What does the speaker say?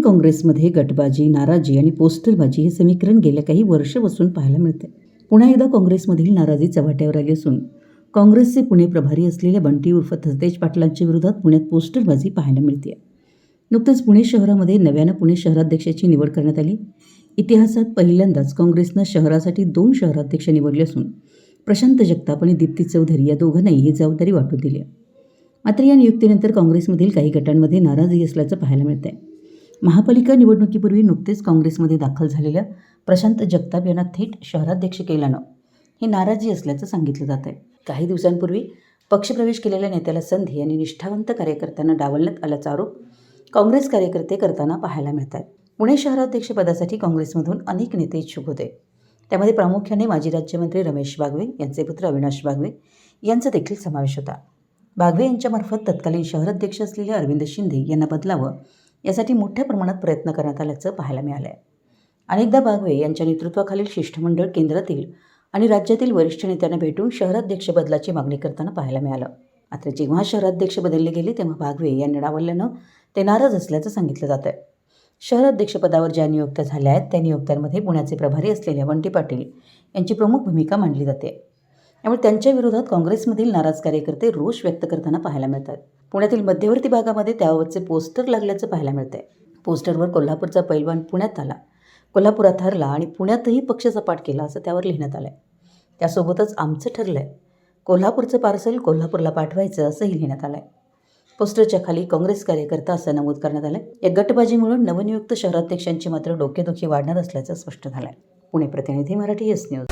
काँग्रेसमध्ये गटबाजी, नाराजी आणि पोस्टरबाजी हे समीकरण गेल्या काही वर्षापासून पाहायला मिळते. पुन्हा एकदा काँग्रेसमधील नाराजी चव्हाट्यावर आली असून काँग्रेसचे पुणे प्रभारी असलेल्या बंटी उर्फ थतेज पाटलांच्या विरोधात पुण्यात पोस्टरबाजी पाहायला मिळते. नुकतेच पुणे शहरामध्ये नव्यानं पुणे शहराध्यक्षाची निवड करण्यात आली. इतिहासात पहिल्यांदाच काँग्रेसनं शहरासाठी 2 शहराध्यक्ष निवडले असून प्रशांत जगताप आणि दीप्ती चौधरी या दोघांनाही ही जबाबदारी वाटून दिली आहे. मात्र या नियुक्तीनंतर काँग्रेसमधील काही गटांमध्ये नाराजी असल्याचं पाहायला मिळत आहे. महापालिका निवडणुकीपूर्वी नुकतेच काँग्रेसमध्ये दाखल झालेल्या प्रशांत जगताप यांना थेट शहराध्यक्ष केल्यानं ही नाराजी असल्याचं सांगितलं जात आहे. काही दिवसांपूर्वी पक्षप्रवेश केलेल्या नेत्याला संधी आणि निष्ठावंत कार्यकर्त्यांना डावलण्यात आल्याचा आरोप काँग्रेस कार्यकर्ते करताना पाहायला मिळत आहेत. पुणे शहराध्यक्षपदासाठी काँग्रेसमधून अनेक नेते इच्छुक होते. त्यामध्ये प्रामुख्याने माजी राज्यमंत्री रमेश बागवे, यांचे पुत्र अविनाश बागवे यांचा देखील समावेश होता. बागवे यांच्यामार्फत तत्कालीन शहराध्यक्ष असलेल्या अरविंद शिंदे यांना बदलावं यासाठी मोठ्या प्रमाणात प्रयत्न करण्यात आल्याचं पाहायला मिळालं आहे. अनेकदा बागवे यांच्या नेतृत्वाखालील शिष्टमंडळ केंद्रातील आणि राज्यातील वरिष्ठ नेत्यांना भेटून शहराध्यक्ष बदलाची मागणी करताना पाहायला मिळालं. मात्र जेव्हा शहराध्यक्ष बदलले गेले तेव्हा बागवे यांनी डावलल्यानं ते नाराज असल्याचं सांगितलं जात आहे. शहराध्यक्षपदावर ज्या नियुक्त्या झाल्या आहेत त्या नियुक्त्यांमध्ये पुण्याचे प्रभारी असलेल्या बंटी पाटील यांची प्रमुख भूमिका मांडली जाते. त्यामुळे त्यांच्या विरोधात काँग्रेसमधील नाराज कार्यकर्ते रोष व्यक्त करताना पाहायला मिळतात. पुण्यातील मध्यवर्ती भागामध्ये त्याबाबतचे पोस्टर लागल्याचं पाहायला मिळतंय. पोस्टरवर कोल्हापूरचा पैलवान पुण्यात आला, कोल्हापुरात हरला आणि पुण्यातही पक्ष सपाट केला असं त्यावर लिहिण्यात आलंय. त्यासोबतच आमचं ठरलंय, कोल्हापूरचं पार्सल कोल्हापूरला पाठवायचं असंही लिहिण्यात आलंय. पोस्टरच्या खाली काँग्रेस कार्यकर्ता असं नमूद करण्यात आलंय. या गटबाजीमुळे नवनियुक्त शहराध्यक्षांची मात्र डोकेदुखी वाढणार असल्याचं स्पष्ट झालंय. पुणे प्रतिनिधी, मराठी एस न्यूज.